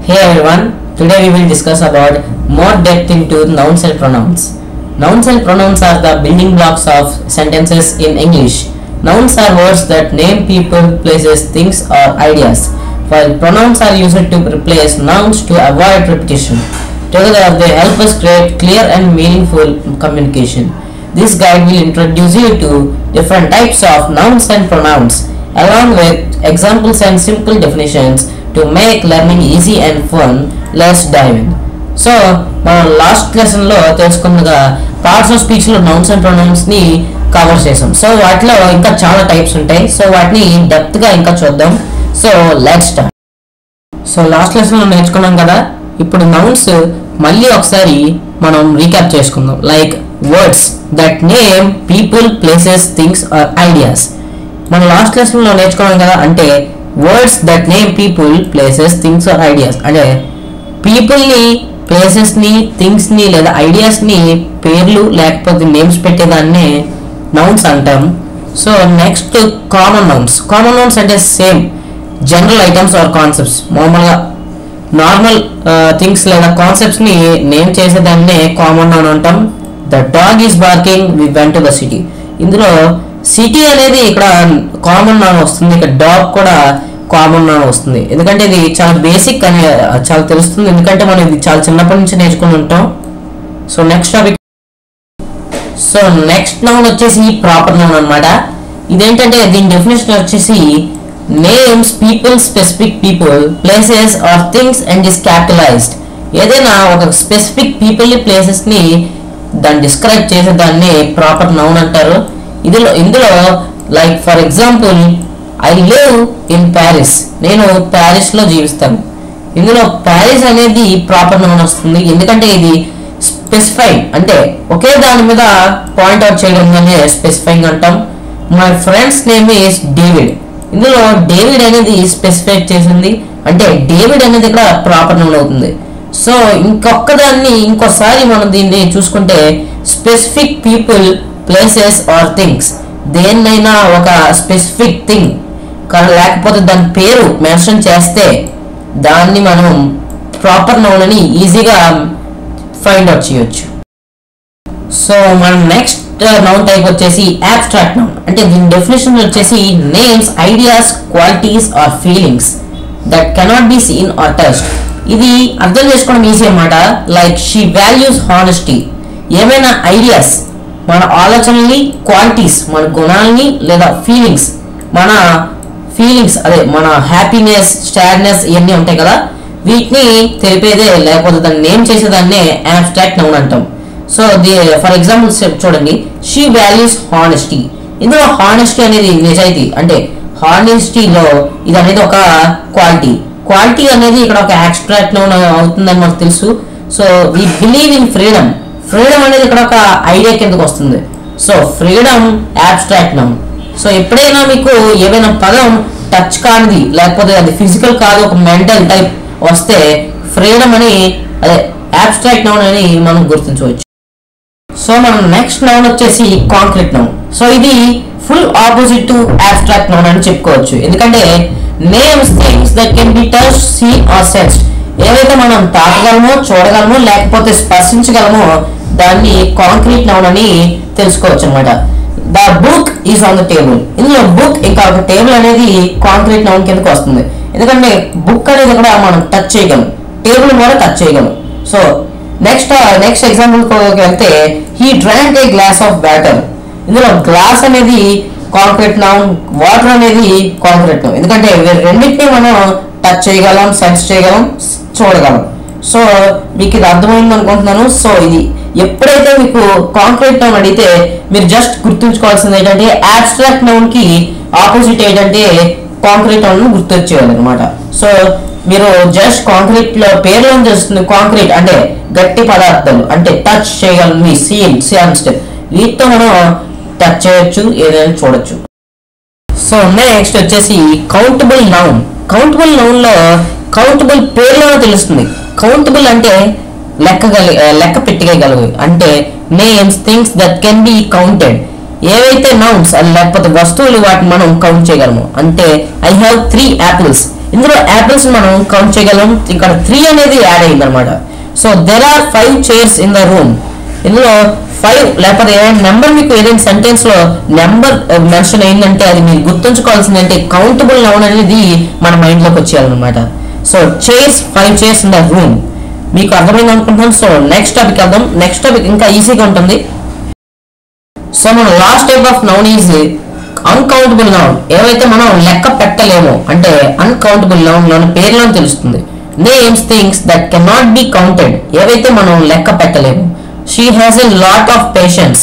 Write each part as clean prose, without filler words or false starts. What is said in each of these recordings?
Hey everyone, today we will discuss about more depth into nouns and pronouns. Nouns and pronouns are the building blocks of sentences in English. Nouns are words that name people, places, things or ideas, while pronouns are used to replace nouns to avoid repetition. Together they help us create clear and meaningful communication. This guide will introduce you to different types of nouns and pronouns, along with examples and simple definitions to make learning easy and fun. Let's dive in. So మనం last lesson లో తెలుసుకున్నగా parts of speech లో nouns and pronounce ని cover చేసాం. So వాటిలో ఇంకా చాలా types ఉంటాయి. So వాటిని డెప్త్ గా ఇంకా చూద్దాం. So let's start. So last lesson లో నేర్చుకున్నాం కదా, ఇప్పుడు నౌన్స్ మళ్ళీ ఒకసారి మనం రీక్యాప్ చేసుకుందాం. Like words that name people, places, things or ideas. మనం లాస్ట్ లెసన్ లో నేర్చుకున్నాం కదా, అంటే words that name people, places, things or ideas అంటే పీపుల్ ని, ప్లేసెస్ ని, థింగ్స్ ని లేదా ఐడియాస్ ని పేర్లు లేకపోతే నేమ్స్ పెట్టేదాన్నే నౌన్స్ అంటాం. So next common nouns. Common nouns అంటే same general items or concepts, మామూలుగా నార్మల్ థింగ్స్ లేదా కాన్సెప్ట్స్ ని నేమ్ చేసేదాన్నే కామన్ నౌన్ అంటాం. The dog is barking, we went to the city. ఇందులో సిటీ అనేది ఇక్కడ కామన్ నౌన్ వస్తుంది, ఇక్కడ డాగ్ కూడా కామన్ నౌన్ వస్తుంది. ఎందుకంటే ఇది చాలా బేసిక్ అని చాలా తెలుస్తుంది, ఎందుకంటే మనం ఇది చాలా చిన్నప్పటి నుంచి నేర్చుకుని ఉంటాం. So next topic. So next noun వచ్చేసి ప్రాపర్ నౌన్ అనమాట. ఇదేంటంటే దీని డెఫినేషన్ వచ్చేసి names people, specific people, places or things and is capitalised. ఏదైనా ఒక స్పెసిఫిక్ పీపుల్ ని, ప్లేసెస్ ని దాన్ని డిస్క్రైబ్ చేసే దాన్ని ప్రాపర్ నౌన్ అంటారు. ఇందులో like for example I live in Paris, నేను ప్యారిస్ లో జీవిస్తాను. ఇందులో ప్యారిస్ అనేది ప్రాపర్ నౌన్ వస్తుంది, ఎందుకంటే ఇది స్పెసిఫైడ్, అంటే ఒకే దాని మీద పాయింట్ అవుట్ చేయడం స్పెసిఫైయింగ్ అంటాం. My friends name is David. ఇందులో డేవిడ్ అనేది స్పెసిఫై చేసింది, అంటే డేవిడ్ అనేది ఇక్కడ ప్రాపర్ నౌన్ అవుతుంది. సో ఇంకోసారి మనం దీన్ని చూసుకుంటే specific people, places or things, దేన్నైనా ఒక స్పెసిఫిక్ థింగ్ లేకపోతే దాని పేరు మెన్షన్ చేస్తే దాన్ని మనం ప్రాపర్ నౌన్ అని ఈజీగా ఫైండ్ అవుట్ చేయొచ్చు. సో మనం నెక్స్ట్ నౌన్ టైప్ వచ్చేసి అబ్స్ట్రాక్ట్ నౌన్. అంటే దీని డెఫినేషన్ వచ్చేసి names, ideas, qualities or feelings that cannot be seen or touched. ఇది అర్థం చేసుకోవడం ఈజీ అన్నమాట. Like she values honesty. ఏమైనా ఐడియాస్, మన ఆలోచనల్ని, క్వాలిటీస్ మన గుణాలని, లేదా ఫీలింగ్స్ అదే మన హ్యాపీనెస్, సాడ్నెస్ ఇవన్నీ ఉంటాయి కదా, వీటిని తెలిపేదే లేకపోతే దాన్ని నేమ్ చేసేదాన్నే అబ్స్ట్రాక్ట్ నౌన్ అంటాం. సో ఫర్ ఎగ్జాంపుల్ చూడండి, షీ వాల్యూస్ హానెస్టీ. ఇందులో హానెస్టీ అనేది నిజాయితీ, అంటే హానెస్టీలో ఇది అనేది ఒక క్వాలిటీ అనేది ఇక్కడ ఒక అబ్స్ట్రాక్ట్ నౌన్ అవుతుందని మనకు తెలుసు. So we believe in freedom అనేది ఇక్కడ ఒక ఐడియా కిందకు వస్తుంది. So freedom abstract noun. So ఎప్పుడైనా మీకు ఏదైనా పదం టచ్ కానిది లేకపోతే అది ఫిజికల్ కాదు, ఒక మెంటల్ టైప్ వస్తే ఫ్రీడమ్ అని అదే అబ్స్ట్రాక్ట్ నౌన్ అని మనం గుర్తించవచ్చు. సో మనం నెక్స్ట్ నౌన్ వచ్చేసి కాంక్రీట్ నౌన్. సో ఇది full opposite to abstract noun అని చెప్పుకోవచ్చు, ఎందుకంటే names things that can be touched, seen or sensed. ఏవైతే మనం తాకగలమో, చూడగలమో లేకపోతే స్పర్శించగలమో దాన్ని కాంక్రీట్ నౌన్ అని తెలుసుకోవచ్చు అనమాట. The book is on the table. ఇందులో బుక్ ఇంకా ఒక టేబుల్ అనేది కాంక్రీట్ నౌన్ కిందకి వస్తుంది, ఎందుకంటే బుక్ అనేది కూడా మనం టచ్ చేయగలం, టేబుల్ కూడా టచ్ చేయగలం. సో నెక్స్ట్ ఎగ్జాంపుల్ వెళ్తే he drank A glass of water. ఇందులో గ్లాస్ అనేది కాంక్రీట్ నౌన్, వాటర్ అనేది కాంక్రీట్ నౌన్, ఎందుకంటే రెండింటినీ మనం టచ్ చేయగలం, సెన్స్ చేయగలం, చూడగలం. సో మీకు ఇది అర్థమైంది అనుకుంటున్నాను. సో ఇది ఎప్పుడైతే మీకు కాంక్రీట్ నౌన్ అడిగితే మీరు జస్ట్ గుర్తుంచుకోవాల్సింది ఏంటంటే అబ్స్ట్రాక్ట్ నౌన్ కి ఆపోజిట్ ఏంటంటే కాంక్రీట్ నౌన్ గుర్తొచ్చేయాలి అనమాట. సో మీరు జస్ట్ కాంక్రీట్ లో పేరులో చేస్తుంది, కాంక్రీట్ అంటే గట్టి పదార్థాలు, అంటే టచ్ చేయగలం, సీన్, వీటితో మనం టచ్ చేయొచ్చు, ఏదైనా చూడొచ్చు. సో నెక్స్ట్ వచ్చేసి కౌంటబుల్ నౌన్. కౌంటబుల్ నౌన్ లో కౌంటబుల్ పేర్లోనే తెలుస్తుంది. కౌంటబుల్ అంటే లెక్క పెట్టగలవు, అంటే names, things that can be counted. ఏవైతే నౌన్స్ లేకపోతే వస్తువులు వాటిని మనం కౌంట్ చేయగలము. అంటే ఐ హ్యావ్ 3 apples. ఇందులో యాపిల్స్ మనం కౌంట్ చేయగలం. ఇక్కడ 3 అనేది యాడ్ అయింది అనమాట. So there are 5 chairs in the room. ఇందులో 5 లేకపోతే నెంబర్ మీకు ఏదైనా సెంటెన్స్ లో నెంబర్ మెన్షన్ అయిందంటే అది మీరు గుర్తుంచుకోవాల్సింది అంటే కౌంటబుల్ నౌన్ అనేది మన మైండ్ లోకి వచ్చేయాలన్నమాట. So chairs 5 chairs in the room. మీకు అర్థమైంది అనుకుంటున్నాను. సో నెక్స్ట్ టాపిక్ వెళ్దాం. నెక్స్ట్ టాపిక్ ఇంకా ఈజీగా ఉంటుంది. సో మన last type of noun is uncountable noun. ఏవైతే మనం లెక్క పెట్టలేమో అంటే అన్కౌంటబుల్ నౌన్ లోని పేర్లో తెలుస్తుంది. Names things that can not be counted. ఏవైతే మనం లెక్క పెట్టలేము. She has a lot of patience.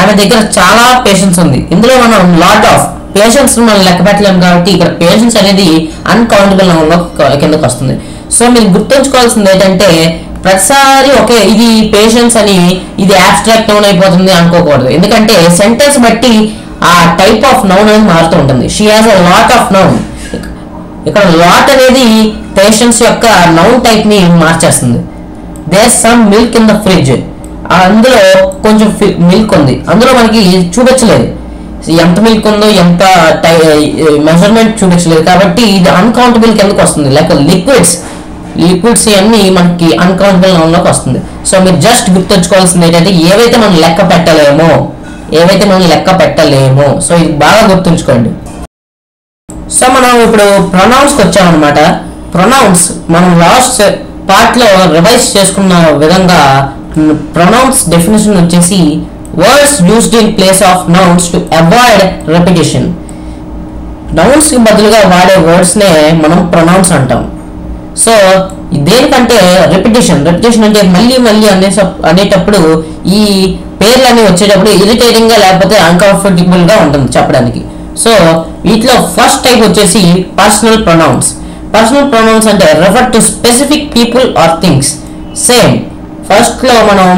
ఆమె దగ్గర చాలా పేషెన్స్ ఉంది. ఇందులో మనం లాట్ ఆఫ్ పేషెన్స్ మనం లెక్క పెట్టలేము కాబట్టి ఇక్కడ పేషెన్స్ అనేది అన్కౌంటబుల్ నౌన్ లో కిందకు వస్తుంది. సో మీరు గుర్తుంచుకోవాల్సింది ఏంటంటే ప్రతిసారి ఓకే ఇది పేషెన్స్ అని ఇది అబ్స్ట్రాక్ట్ నౌన్ అయిపోతుంది అనుకోకూడదు. ఎందుకంటే సెంటెన్స్ బట్టి ఆ టైప్ ఆఫ్ నౌన్ అనేది మారుతూ ఉంటుంది. She has a lot of noun. ఇక్కడ లాట్ అనేది పేషెన్స్ యొక్క నౌన్ టైప్ ని మార్చేస్తుంది. There some milk in the fridge. అందులో కొంచెం మిల్క్ ఉంది. అందులో మనకి చూపించలేదు ఎంత మిల్క్ ఉందో, ఎంత మెజర్మెంట్ చూపించలేదు కాబట్టి ఇది అన్కౌంటబుల్ కిందకు వస్తుంది. లైక్ లిక్విడ్స్ అన్ని మనకి అన్కౌంటబుల్ నౌన్ లోకి వస్తుంది. సో మీరు జస్ట్ గుర్తుంచుకోవాల్సింది ఏంటంటే ఏవైతే మనం లెక్క పెట్టలేమో సో ఇది బాగా గుర్తుంచుకోండి. సో మనం ఇప్పుడు ప్రొనౌన్స్ కి వచ్చామన్నమాట. ప్రొనౌన్స్ మనం లాస్ట్ పార్ట్ లో రివైజ్ చేసుకున్న విధంగా ప్రొనౌన్స్ డెఫినేషన్ వచ్చేసి words used in place of nouns to avoid repetition. Nouns కి బదులుగా వాడే వర్డ్స్ నే మనం ప్రొనౌన్స్ అంటాం. సో దేనికంటే రెపిటేషన్ అంటే మళ్ళీ అనేటప్పుడు ఈ పేర్లు అన్ని వచ్చేటప్పుడు ఇరిటేటింగ్ గా లేకపోతే అన్కంఫర్టబుల్ గా ఉంటుంది చెప్పడానికి. సో వీటిలో ఫస్ట్ టైప్ వచ్చేసి పర్సనల్ ప్రొనౌన్స్. పర్సనల్ ప్రొనౌన్స్ అంటే refer to specific people or things. Same first లో మనం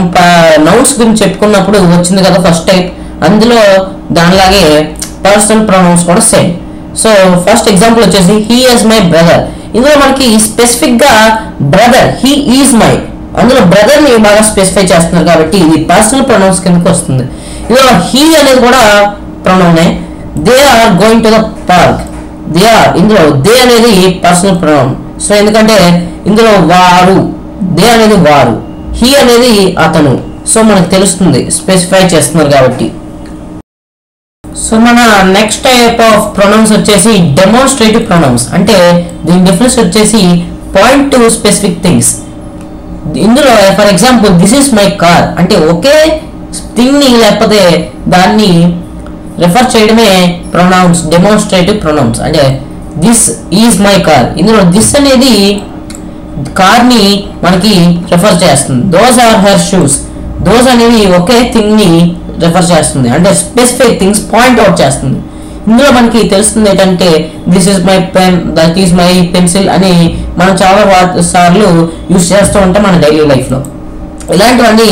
నౌన్స్ గురించి చెప్పుకున్నప్పుడు వచ్చింది కదా ఫస్ట్ టైప్, అందులో దానిలాగే పర్సనల్ ప్రొనౌన్స్ కూడా సేమ్. సో ఫస్ట్ ఎగ్జాంపుల్ వచ్చేసి హీ ఈజ్ మై బ్రదర్. ఇందులో మనకి స్పెసిఫిక్ గా బ్రదర్ హీ ఈజ్ మై, అందులో బ్రదర్ ని బాగా స్పెసిఫై చేస్తున్నారు కాబట్టి ఇది పర్సనల్ ప్రొనౌన్స్ కిందకి వస్తుంది. ఇందులో హీ అనేది కూడా ప్రొనౌనే. They are going to the park. ఇందులో దే అనేది పర్సనల్ ప్రొనౌన్. సో ఎందుకంటే ఇందులో వారు, దే అనేది వారు, హీ అనేది అతను. సో మనకు తెలుస్తుంది స్పెసిఫై చేస్తున్నారు కాబట్టి. సో మన నెక్స్ట్ టైప్ ఆఫ్ ప్రొనౌన్స్ వచ్చేసి డెమోన్స్ట్రేటివ్ ప్రొనౌన్స్. అంటే దీని డిఫరెన్స్ వచ్చేసి పాయింట్ టు స్పెసిఫిక్ థింగ్స్. ఇందులో for example this is my car అంటే ఒకే థింగ్ ని లేకపోతే దాన్ని రెఫర్ చేయడమే ప్రొనౌన్స్ డెమోన్స్ట్రేటివ్ ప్రొనౌన్స్. అంటే దిస్ ఈజ్ మై కార్. ఇందులో దిస్ అనేది కార్ ని మనకి రెఫర్ చేస్తుంది. Those or her shoes. Those అనేది ఒకే థింగ్ ని రెఫర్ చేస్తుంది అంటే స్పెసిఫిక్ థింగ్స్ పాయింట్ అవుట్ చేస్తుంది. ఇందులో మనకి తెలుస్తుంది ఏంటంటే this is my pen, that is my pencil అని మనం చాలా సార్లు యూజ్ చేస్తూ ఉంటాం మన డైలీ లైఫ్ లో. ఇలాంటివన్నీ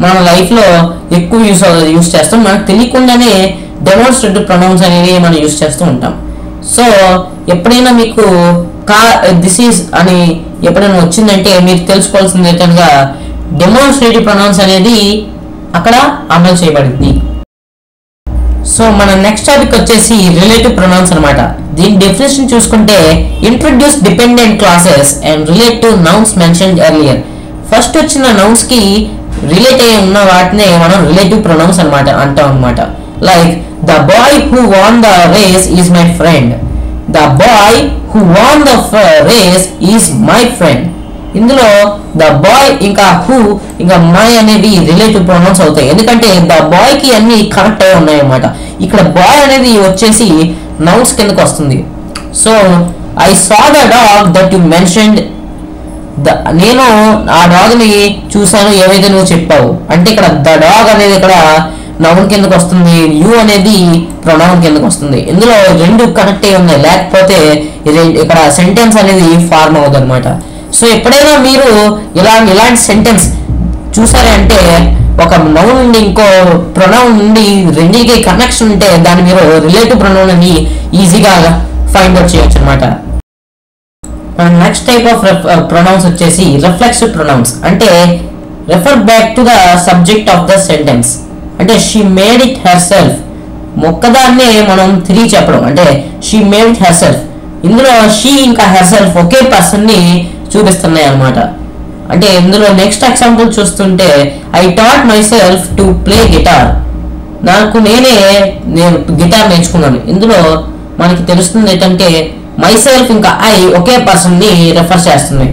మన లైఫ్ లో ఎక్కువ యూజ్ చేస్తాం. మనకు తెలియకుండానే డెమోన్స్ట్రేటివ్ ప్రొనౌన్స్ అనేవి మనం యూజ్ చేస్తూ ఉంటాం. సో ఎప్పుడైనా మీకు దిస్ ఈజ్ అని ఎప్పుడైనా వచ్చిందంటే మీరు తెలుసుకోవాల్సింది ఏంటనగా డెమోన్స్ట్రేటివ్ ప్రొనౌన్స్ అనేది అక్కడ అమలు చేయబడింది. సో మన నెక్స్ట్ టాపిక్ వచ్చేసి రిలేటివ్ ప్రొనౌన్స్ అనమాట. దీని డెఫినేషన్ చూసుకుంటే introduce dependent clauses and relate to nouns mentioned earlier. First వచ్చిన నౌన్స్ కి రిలేట్ అయి ఉన్న వాటినే మనం రిలేటివ్ ప్రొనౌన్స్ అనమాట అంటాం అనమాట. Like the boy who won the race is my friend. The boy who won the race is my friend. ఇందులో ద బాయ్ ఇంకా హూ ఇంకా మై అనేవి రిలేటివ్ ప్రొనౌన్స్ అవుతాయి. ఎందుకంటే ద బాయ్ కి అన్ని కనెక్ట్ అయి ఉన్నాయి అన్నమాట. ఇక్కడ బాయ్ అనేది వచ్చేసి నౌన్స్ కిందకి వస్తుంది. So I saw the dog that you mentioned. నేను ఆ డాగ్ ని చూసాను ఏవైతే నువ్వు చెప్పావు అంటే ఇక్కడ ద డాగ్ అనేది ఇక్కడ నౌన్ కిందకి వస్తుంది, యు అనేది ప్రొనౌన్ కిందకి వస్తుంది. ఇందులో రెండు కనెక్ట్ అయి ఉన్నాయి, లేకపోతే ఇక్కడ సెంటెన్స్ అనేది ఫార్మ్ అవుతుంది అనమాట. సో ఎప్పుడైనా మీరు ఇలాంటి సెంటెన్స్ చూసారంటే ఒక నౌన్ నుండి ఇంకో ప్రొనౌన్ నుండి రెండింటికి కనెక్షన్ ఉంటే దాన్ని మీరు రిలేటివ్ ప్రొనౌన్ అని ఈజీగా ఫైండ్ అవుట్ చేయొచ్చు అనమాట. నెక్స్ట్ టైప్ ఆఫ్ ప్రొనౌన్స్ వచ్చేసి రిఫ్లెక్సివ్ ప్రొనౌన్స్. అంటే refer back to the subject of the sentence. అంటే she made it herself. మొక్కదాన్నే మనం తిరిగి చెప్పడం అంటే she made it herself. ఇందులో షీ ఇంకా హెర్సెల్ఫ్ ఒకే పర్సన్ ని చూపిస్తున్నాయి అన్నమాట. అంటే ఇందులో నెక్స్ట్ ఎగ్జాంపుల్ చూస్తుంటే I taught myself to play guitar. నేను గిటార్ నేర్చుకున్నాను. ఇందులో మనకి తెలుస్తుంది ఏంటంటే మై సెల్ఫ్ ఇంకా ఐ ఒకే పర్సన్ ని రెఫర్ చేస్తున్నాయి.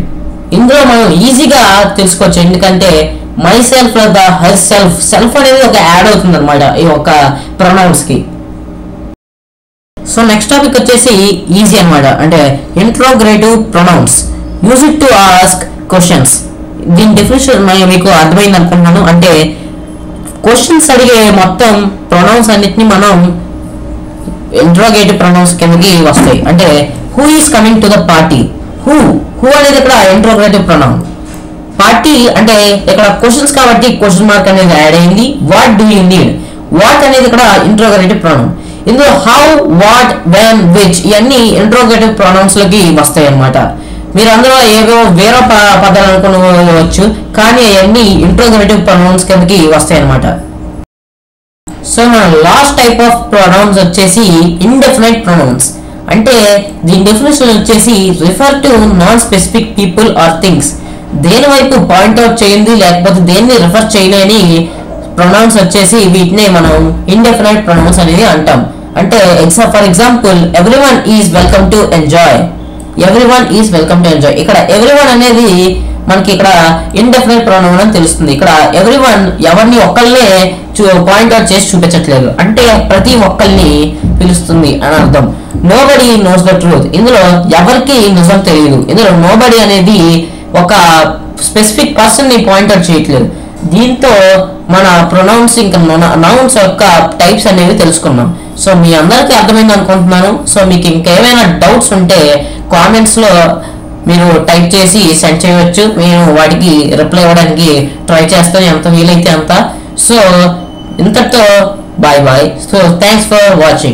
ఇందులో మనం ఈజీగా తెలుసుకోవచ్చు, ఎందుకంటే మై సెల్ఫ్ లేదా హెర్ సెల్ఫ్ అనేది ఒక యాడ్ అవుతుంది అనమాట ఈ ఒక ప్రొనౌన్స్ కి. సో నెక్స్ట్ టాపిక్ వచ్చేసి ఈజీ అనమాట, అంటే interrogative pronouns. Use it to ask questions. దీని డెఫినేషన్ మీకు అర్థమైంది అనుకుంటున్నాను. అంటే క్వశ్చన్స్ అడిగే మొత్తం ప్రొనౌన్స్ అన్నిటిని మనం ఇంట్రోగేటివ్ ప్రొనౌన్స్ కిందకి వస్తాయి. అంటే who is coming to the party. Who అనేది ఇక్కడ ఇంట్రోగేటివ్ ప్రొనౌన్. పార్టీ అంటే ఇక్కడ క్వశ్చన్స్ కాబట్టి క్వశ్చన్ మార్క్ అనేది యాడ్ అయింది. What do you need, what అనేది ఇక్కడ ఇంట్రోగేటివ్ ప్రొనౌన్. ఇందులో హౌ, వాట్, వెన్, విచ్ ఇవన్నీ ఇంట్రోగేటివ్ ప్రొనౌన్స్ లోకి వస్తాయి అన్నమాట. మీరు అందులో ఏవో వేరే పదాలు అనుకోవచ్చు, కానీ అవన్నీ ఇంట్రోగేటివ్ ప్రొనౌన్స్ కిందకి వస్తాయి అన్నమాట. సో మన లాస్ట్ టైప్ ఆఫ్ ప్రొనౌన్స్ వచ్చేసి ఇండెఫినైట్ ప్రొనౌన్స్. అంటే దీని డెఫినేషన్ వచ్చేసి refer to non specific people or things. దేని వైపు పాయింట్అవుట్ చేయండి లేకపోతే దేన్ని రిఫర్ చేయలేని ప్రొనౌన్స్ వచ్చేసి వీటిని మనం ఇండెఫినైట్ ప్రొనౌన్స్ అనేది అంటాం. అంటే for example everyone is welcome to enjoy. Everyone is welcome to enjoy. ఇక్కడ ఎవ్రీవన్ అనేది మనకి ఇక్కడ ఇండెఫినైట్ ప్రొనౌన్ అని తెలుస్తుంది. ఇక్కడ ఎవ్రీవన్ ఎవరిని ఒక్కళ్ళనే పాయింట్అవుట్ చేసి చూపించట్లేదు, అంటే ప్రతి ఒక్కరిని పిలుస్తుంది అని అర్థం. Nobody knows the truth. ఇందులో ఎవరికి నిజం తెలియదు. ఇందులో నోబడీ అనేది ఒక స్పెసిఫిక్ పర్సన్ ని పాయింట్అవుట్ చేయట్లేదు. దీంతో మన ప్రొనౌన్స్ ఇంకా నౌన్స్ యొక్క టైప్స్ అనేవి తెలుసుకున్నాం. సో మీ అందరికీ అర్థమైంది అనుకుంటున్నాను. సో మీకు ఇంకేమైనా డౌట్స్ ఉంటే కామెంట్స్ లో మీరు టైప్ చేసి సెండ్ చేయవచ్చు. నేను వాటికి రిప్లై ఇవ్వడానికి ట్రై చేస్తాను ఎంత వీలైతే అంత. సో ఇంతటితో bye bye. So thanks for watching.